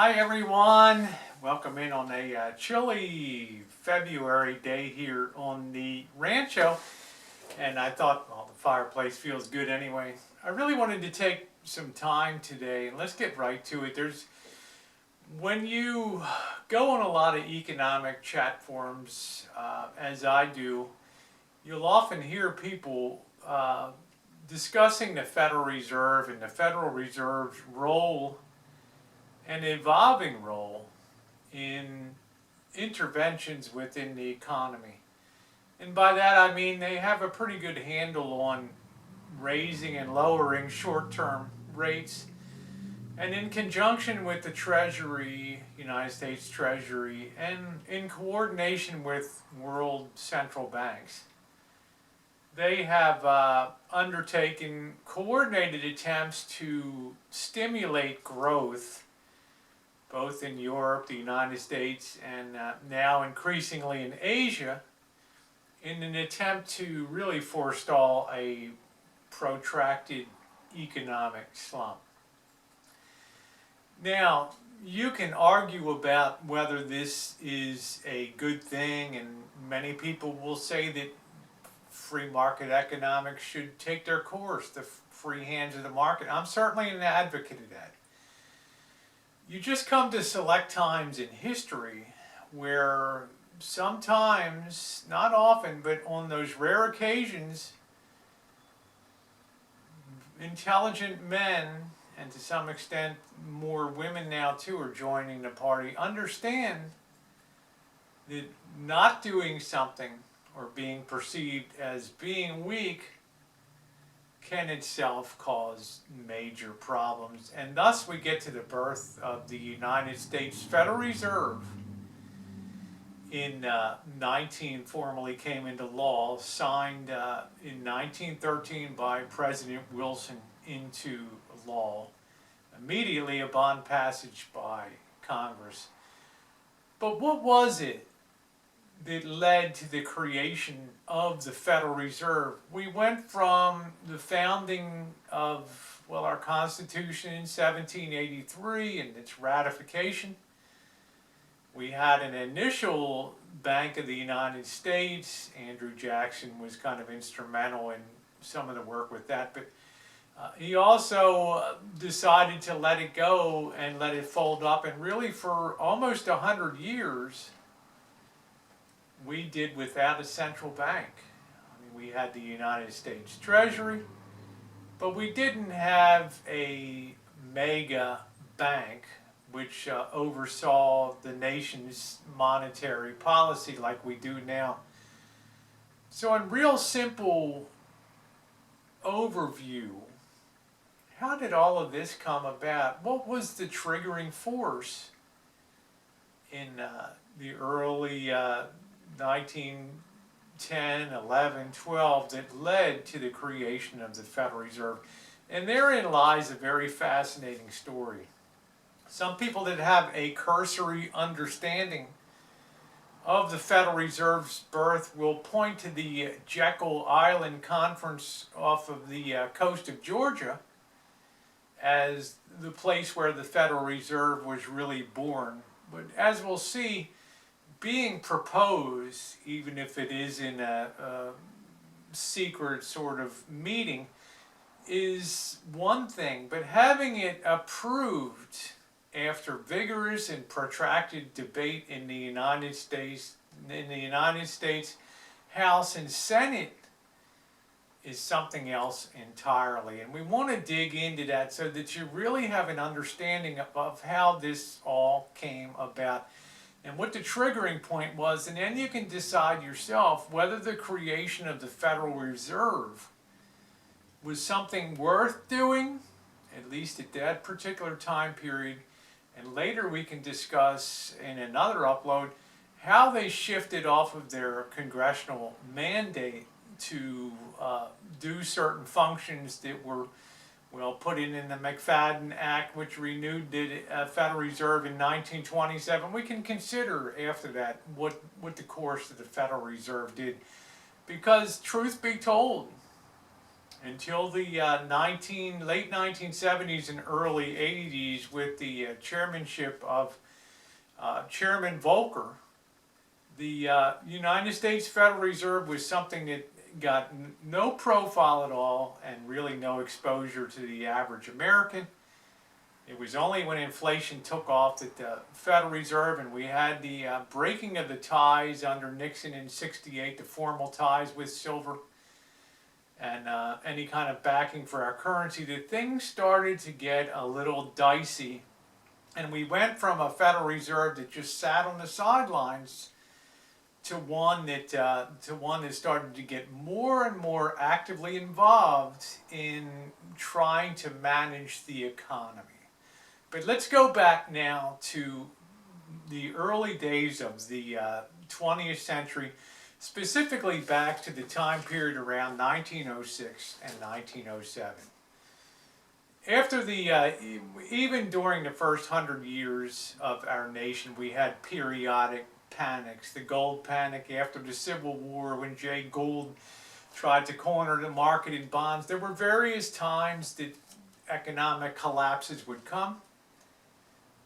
Hi everyone, welcome in on a chilly February day here on the Rancho. And I thought, well, the fireplace feels good anyway. I really wanted to take some time today, and let's get right to it. When you go on a lot of economic chat forums, as I do, you'll often hear people discussing the Federal Reserve and the Federal Reserve's role, an evolving role in interventions within the economy. And by that I mean they have a pretty good handle on raising and lowering short-term rates. And in conjunction with the Treasury, United States Treasury, and in coordination with world central banks, they have undertaken coordinated attempts to stimulate growth both in Europe, the United States, and now increasingly in Asia, in an attempt to really forestall a protracted economic slump. Now, you can argue about whether this is a good thing, and many people will say that free market economics should take their course, the free hands of the market. I'm certainly an advocate of that. You just come to select times in history where sometimes, not often, but on those rare occasions, intelligent men, and to some extent more women now too are joining the party, understand that not doing something or being perceived as being weak can itself cause major problems. And thus we get to the birth of the United States Federal Reserve in formally came into law, signed in 1913 by President Wilson into law, immediately upon passage by Congress. But what was it that led to the creation of the Federal Reserve? We went from the founding of, well, our Constitution in 1783 and its ratification. We had an initial Bank of the United States. Andrew Jackson was kind of instrumental in some of the work with that, but he also decided to let it go and let it fold up, and really for almost 100 years we did without a central bank. I mean, we had the United States Treasury, but we didn't have a mega bank which oversaw the nation's monetary policy like we do now. So in real simple overview, how did all of this come about? What was the triggering force in the early 1910, 11, 12 that led to the creation of the Federal Reserve? And therein lies a very fascinating story. Some people that have a cursory understanding of the Federal Reserve's birth will point to the Jekyll Island Conference off of the coast of Georgia as the place where the Federal Reserve was really born. But as we'll see, being proposed, even if it is in a secret sort of meeting, is one thing, but having it approved after vigorous and protracted debate in the United States House and Senate is something else entirely. And we want to dig into that so that you really have an understanding of how this all came about and what the triggering point was, and then you can decide yourself whether the creation of the Federal Reserve was something worth doing, at least at that particular time period. And later we can discuss in another upload how they shifted off of their congressional mandate to do certain functions that were, well, put in the McFadden Act, which renewed the Federal Reserve in 1927. We can consider after that what the course of the Federal Reserve did. Because truth be told, until the late 1970s and early 80s with the chairmanship of Chairman Volcker. The United States Federal Reserve was something that got no profile at all and really no exposure to the average American. It was only when inflation took off that the Federal Reserve, and we had the breaking of the ties under Nixon in '68, the formal ties with silver, and any kind of backing for our currency, that things started to get a little dicey. And we went from a Federal Reserve that just sat on the sidelines to one that started to get more and more actively involved in trying to manage the economy. But let's go back now to the early days of the 20th century, specifically back to the time period around 1906 and 1907. After the, even during the first 100 years of our nation, we had periodic panics. The gold panic after the Civil War, when Jay Gould tried to corner the market in bonds. There were various times that economic collapses would come,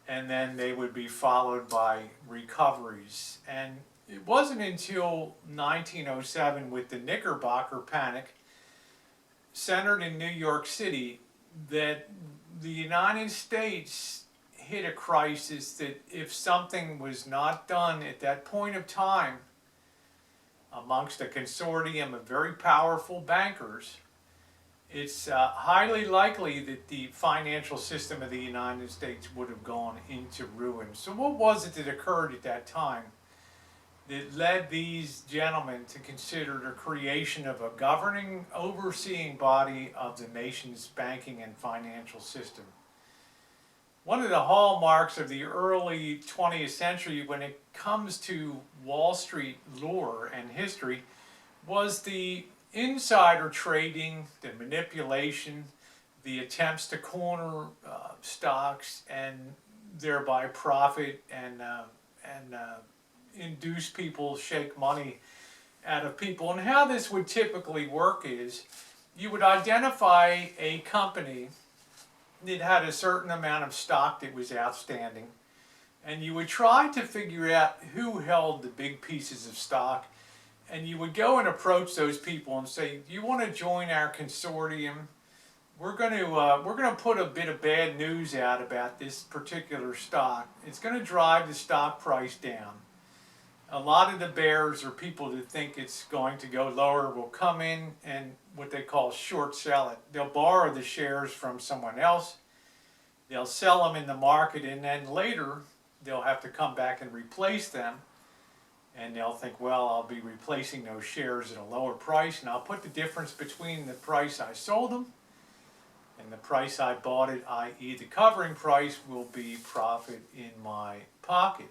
and then they would be followed by recoveries. And it wasn't until 1907 with the Knickerbocker panic, centered in New York City, that the United States hit a crisis that if something was not done at that point of time amongst a consortium of very powerful bankers, it's highly likely that the financial system of the United States would have gone into ruin. So what was it that occurred at that time that led these gentlemen to consider the creation of a governing, overseeing body of the nation's banking and financial system? One of the hallmarks of the early 20th century when it comes to Wall Street lore and history was the insider trading, the manipulation, the attempts to corner stocks and thereby profit and induce people, shake money out of people. And how this would typically work is you would identify a company that had a certain amount of stock that was outstanding, and you would try to figure out who held the big pieces of stock, and you would go and approach those people and say, do you want to join our consortium? We're going to put a bit of bad news out about this particular stock. It's going to drive the stock price down. A lot of the bears, or people that think it's going to go lower, will come in and what they call short sell it. They'll borrow the shares from someone else, they'll sell them in the market, and then later they'll have to come back and replace them, and they'll think, well, I'll be replacing those shares at a lower price, and I'll put the difference between the price I sold them and the price I bought it, i.e. the covering price, will be profit in my pocket.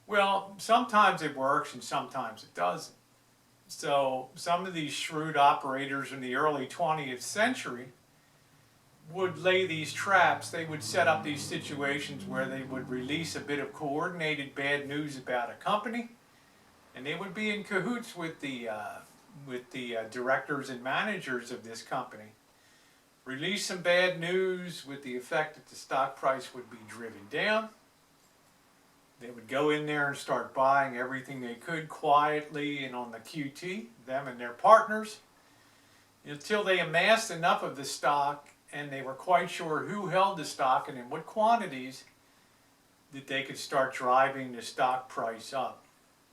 Well, sometimes it works and sometimes it doesn't. So some of these shrewd operators in the early 20th century would lay these traps. They would set up these situations where they would release a bit of coordinated bad news about a company, and they would be in cahoots with the directors and managers of this company. Release some bad news with the effect that the stock price would be driven down. They would go in there and start buying everything they could quietly and on the QT, them and their partners, until they amassed enough of the stock and they were quite sure who held the stock and in what quantities, that they could start driving the stock price up.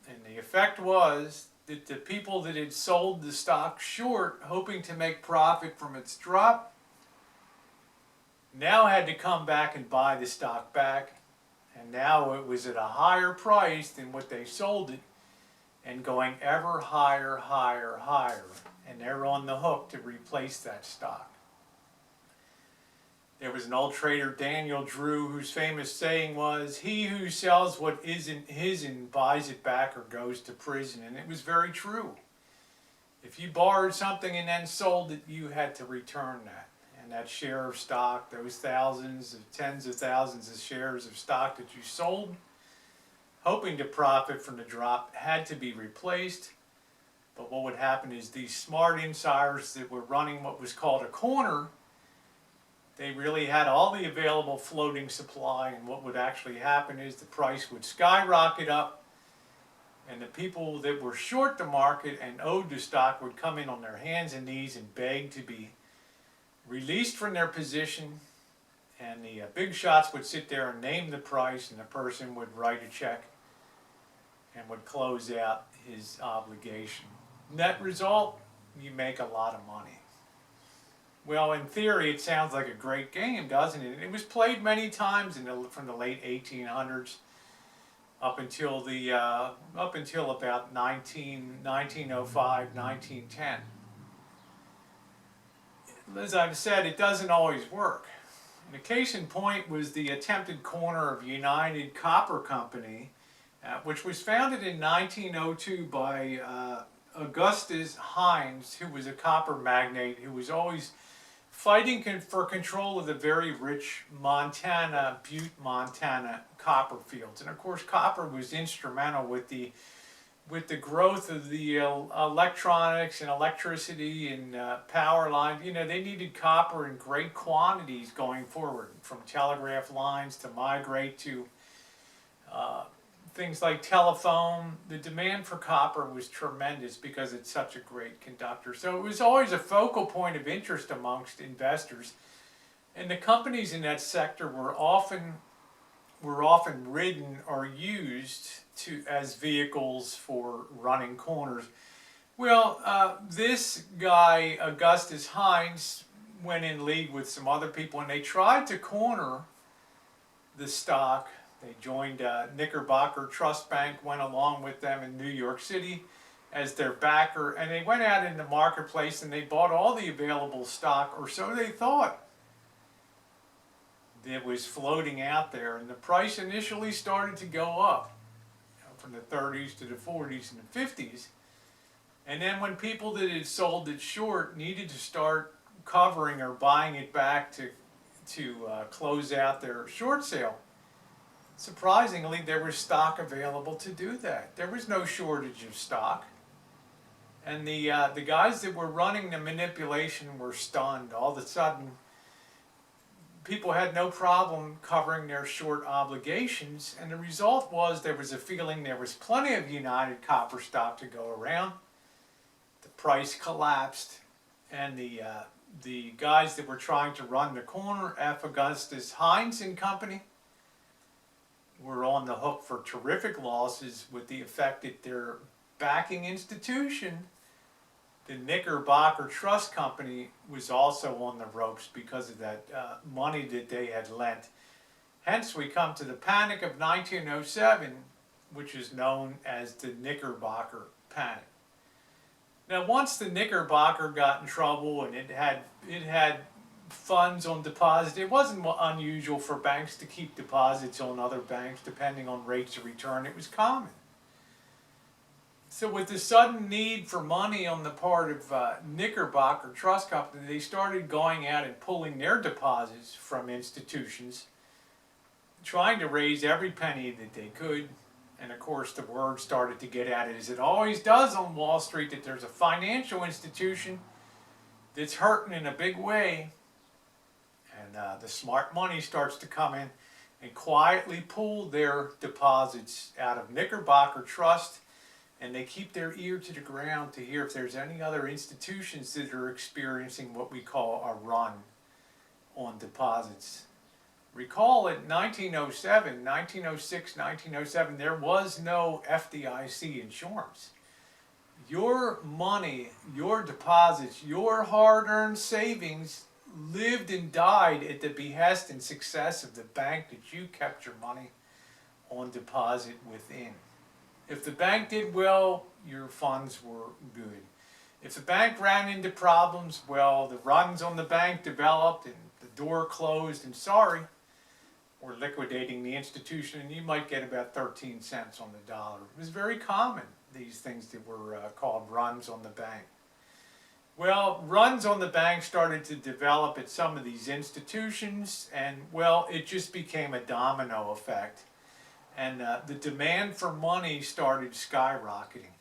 And the effect was that the people that had sold the stock short, hoping to make profit from its drop, now had to come back and buy the stock back. And now it was at a higher price than what they sold it, and going ever higher, higher, higher. And they're on the hook to replace that stock. There was an old trader, Daniel Drew, whose famous saying was, "He who sells what isn't his and buys it back or goes to prison." And it was very true. If you borrowed something and then sold it, you had to return that. And that share of stock, those thousands of tens of thousands of shares of stock that you sold, hoping to profit from the drop, had to be replaced. But what would happen is these smart insiders that were running what was called a corner, they really had all the available floating supply, and what would actually happen is the price would skyrocket up, and the people that were short the market and owed the stock would come in on their hands and knees and beg to be released from their position, and the big shots would sit there and name the price, and the person would write a check and would close out his obligation. Net result, you make a lot of money. Well, in theory, it sounds like a great game, doesn't it? It was played many times from the late 1800s up until about 1905, 1910. As I've said, it doesn't always work. And a case in point was the attempted corner of United Copper Company, which was founded in 1902 by Augustus Hines, who was a copper magnate who was always fighting for control of the very rich Butte, Montana copper fields. And of course, copper was instrumental with the growth of the electronics and electricity and power lines. You know, they needed copper in great quantities going forward, from telegraph lines to migrate to things like telephone. The demand for copper was tremendous because it's such a great conductor. So it was always a focal point of interest amongst investors. And the companies in that sector were often ridden or used as vehicles for running corners. Well, this guy, Augustus Hines, went in league with some other people, and they tried to corner the stock. They joined Knickerbocker Trust Bank, went along with them in New York City as their backer, and they went out in the marketplace and they bought all the available stock, or so they thought, that was floating out there. And the price initially started to go up, from the 30s to the 40s and the 50s. And then when people that had sold it short needed to start covering or buying it back to close out their short sale, surprisingly, there was stock available to do that. There was no shortage of stock. And the guys that were running the manipulation were stunned. All of a sudden, people had no problem covering their short obligations, and the result was there was a feeling there was plenty of United Copper stock to go around. The price collapsed, and the guys that were trying to run the corner, F. Augustus Hines and Company, were on the hook for terrific losses, with the effect that their backing institution, the Knickerbocker Trust Company, was also on the ropes because of that money that they had lent. Hence, we come to the Panic of 1907, which is known as the Knickerbocker Panic. Now, once the Knickerbocker got in trouble and it had funds on deposit, it wasn't unusual for banks to keep deposits on other banks depending on rates of return. It was common. So with the sudden need for money on the part of Knickerbocker Trust Company, they started going out and pulling their deposits from institutions, trying to raise every penny that they could. And of course, the word started to get out, as it always does on Wall Street, that there's a financial institution that's hurting in a big way. And the smart money starts to come in and quietly pull their deposits out of Knickerbocker Trust, and they keep their ear to the ground to hear if there's any other institutions that are experiencing what we call a run on deposits. Recall in 1907, 1906, 1907, there was no FDIC insurance. Your money, your deposits, your hard-earned savings lived and died at the behest and success of the bank that you kept your money on deposit within. If the bank did well, your funds were good. If the bank ran into problems, well, the runs on the bank developed and the door closed, and sorry, we're liquidating the institution, and you might get about 13 cents on the dollar. It was very common, these things that were called runs on the bank. Well, runs on the bank started to develop at some of these institutions, and well, it just became a domino effect. And the demand for money started skyrocketing.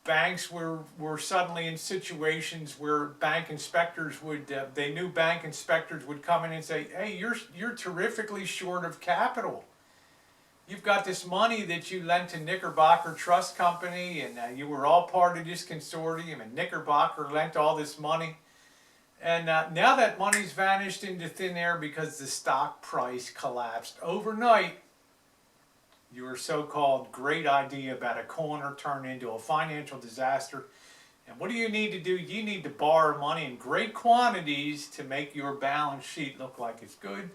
banks were suddenly in situations where bank inspectors would, they knew bank inspectors would come in and say, hey, you're terrifically short of capital. You've got this money that you lent to Knickerbocker Trust Company, and you were all part of this consortium, and Knickerbocker lent all this money. And now that money's vanished into thin air because the stock price collapsed overnight. Your so-called great idea about a corner turned into a financial disaster. And what do you need to do? You need to borrow money in great quantities to make your balance sheet look like it's good.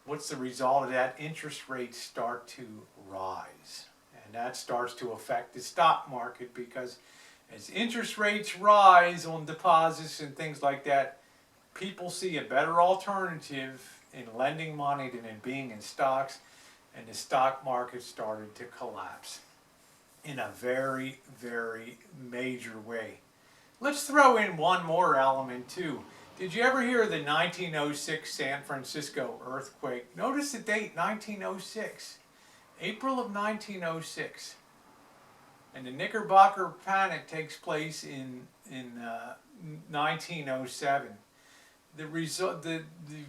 What's the result of that? Interest rates start to rise. And that starts to affect the stock market, because as interest rates rise on deposits and things like that, people see a better alternative in lending money than in being in stocks, and the stock market started to collapse in a very, very major way. Let's throw in one more element too. Did you ever hear of the 1906 San Francisco earthquake? Notice the date, 1906. April of 1906. And the Knickerbocker panic takes place in 1907. The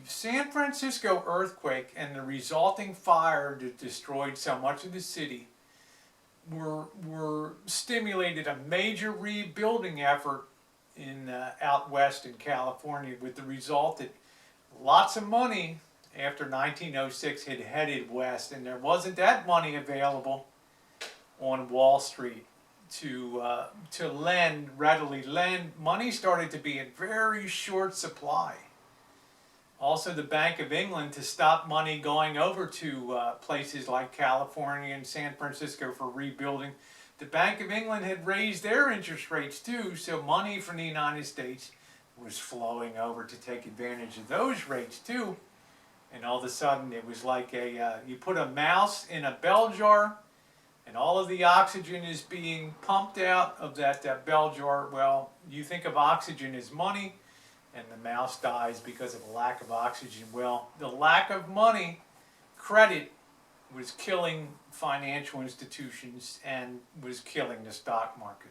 San Francisco earthquake and the resulting fire that destroyed so much of the city were stimulated a major rebuilding effort in out west in California, with the result that lots of money after 1906 had headed west, and there wasn't that money available on Wall Street to readily lend. Money started to be in very short supply. Also, the Bank of England, to stop money going over to places like California and San Francisco for rebuilding, the Bank of England had raised their interest rates too, so money from the United States was flowing over to take advantage of those rates too. And all of a sudden it was like you put a mouse in a bell jar, and all of the oxygen is being pumped out of that bell jar. Well, you think of oxygen as money, and the mouse dies because of a lack of oxygen. Well, the lack of money, credit, was killing financial institutions and was killing the stock market.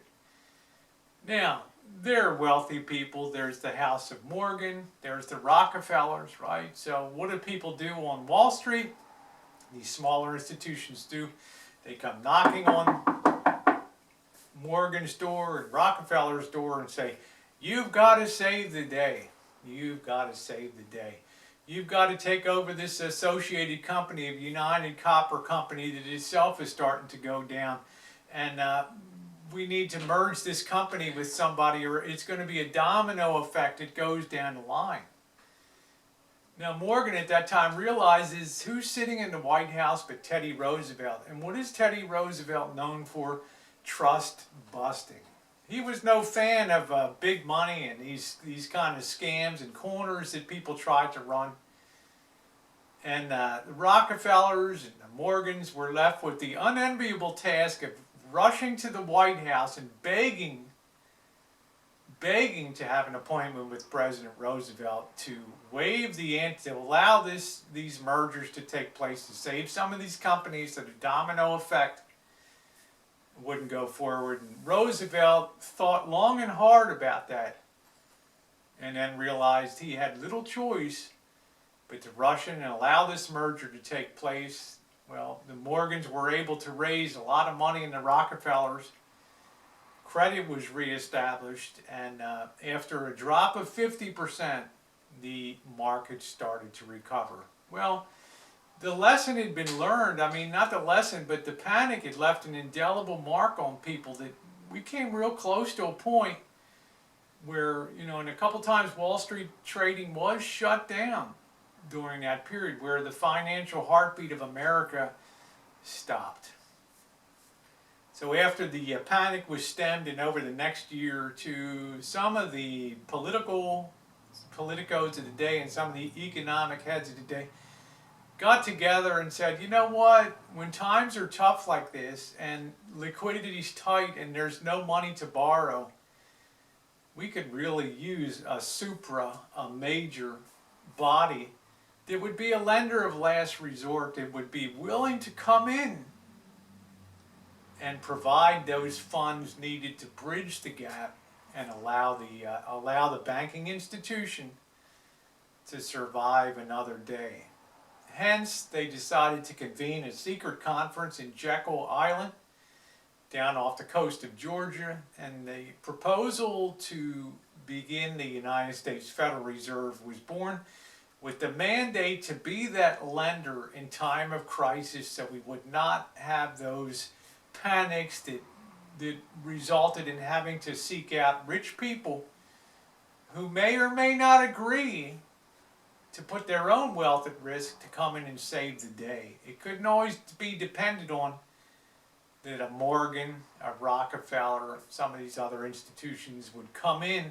Now, there are wealthy people. There's the House of Morgan. There's the Rockefellers, right? So what do people do on Wall Street? These smaller institutions do. They come knocking on Morgan's door and Rockefeller's door and say, you've got to save the day. You've got to save the day. You've got to take over this associated company of United Copper Company that itself is starting to go down. And we need to merge this company with somebody, or it's going to be a domino effect that goes down the line. Now, Morgan at that time realizes who's sitting in the White House but Teddy Roosevelt. And what is Teddy Roosevelt known for? Trust busting. He was no fan of big money and these kind of scams and corners that people tried to run. And the Rockefellers and the Morgans were left with the unenviable task of rushing to the White House and begging to have an appointment with President Roosevelt to waive to allow these mergers to take place, to save some of these companies so the domino effect wouldn't go forward. And Roosevelt thought long and hard about that, and then realized he had little choice but to rush in and allow this merger to take place. Well, the Morgans were able to raise a lot of money in the Rockefellers. Credit was reestablished, and after a drop of 50%, the market started to recover. Well, the lesson had been learned. I mean, not the lesson, but the panic had left an indelible mark on people, that we came real close to a point where, and a couple times Wall Street trading was shut down during that period, where the financial heartbeat of America stopped. So after the panic was stemmed, and over the next year or two, some of the politicos of the day and some of the economic heads of the day got together and said, you know what, when times are tough like this and liquidity's tight and there's no money to borrow, we could really use a major body that would be a lender of last resort, that would be willing to come in and provide those funds needed to bridge the gap and allow the banking institution to survive another day. Hence, they decided to convene a secret conference in Jekyll Island, down off the coast of Georgia, and the proposal to begin the United States Federal Reserve was born with the mandate to be that lender in time of crisis, so we would not have those panics that resulted in having to seek out rich people who may or may not agree to put their own wealth at risk to come in and save the day. It couldn't always be depended on that a Morgan, a Rockefeller, some of these other institutions would come in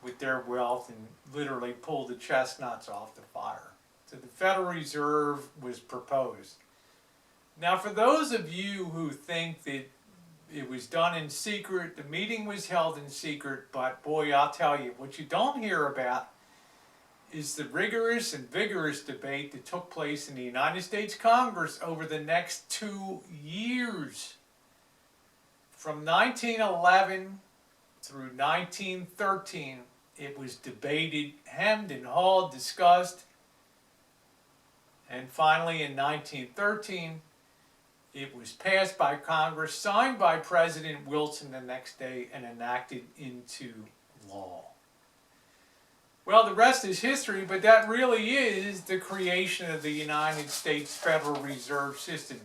with their wealth and literally pull the chestnuts off the fire. So the Federal Reserve was proposed. Now, for those of you who think that it was done in secret, the meeting was held in secret, but boy, I'll tell you, what you don't hear about is the rigorous and vigorous debate that took place in the United States Congress over the next 2 years. From 1911 through 1913, it was debated, hemmed and hawed, discussed, and finally in 1913, it was passed by Congress, signed by President Wilson the next day, and enacted into law. Well, the rest is history, but that really is the creation of the United States Federal Reserve System.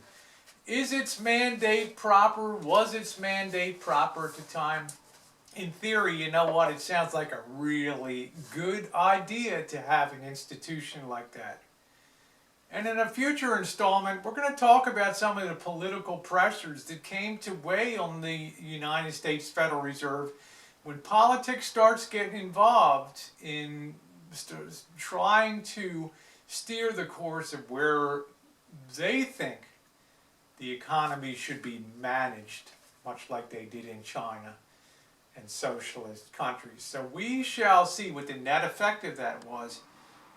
Is its mandate proper? Was its mandate proper at the time? In theory, you know what? It sounds like a really good idea to have an institution like that. And in a future installment, we're going to talk about some of the political pressures that came to weigh on the United States Federal Reserve when politics starts getting involved in trying to steer the course of where they think the economy should be managed, much like they did in China and socialist countries. So we shall see what the net effect of that was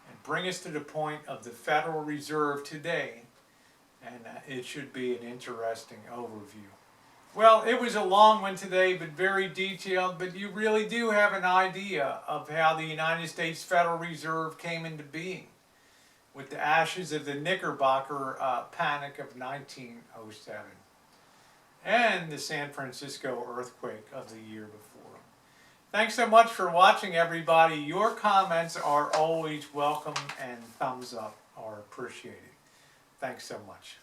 and bring us to the point of the Federal Reserve today, and it should be an interesting overview. Well, it was a long one today, but very detailed, but you really do have an idea of how the United States Federal Reserve came into being with the ashes of the Knickerbocker Panic of 1907 and the San Francisco earthquake of the year before. Thanks so much for watching, everybody. Your comments are always welcome, and thumbs up are appreciated. Thanks so much.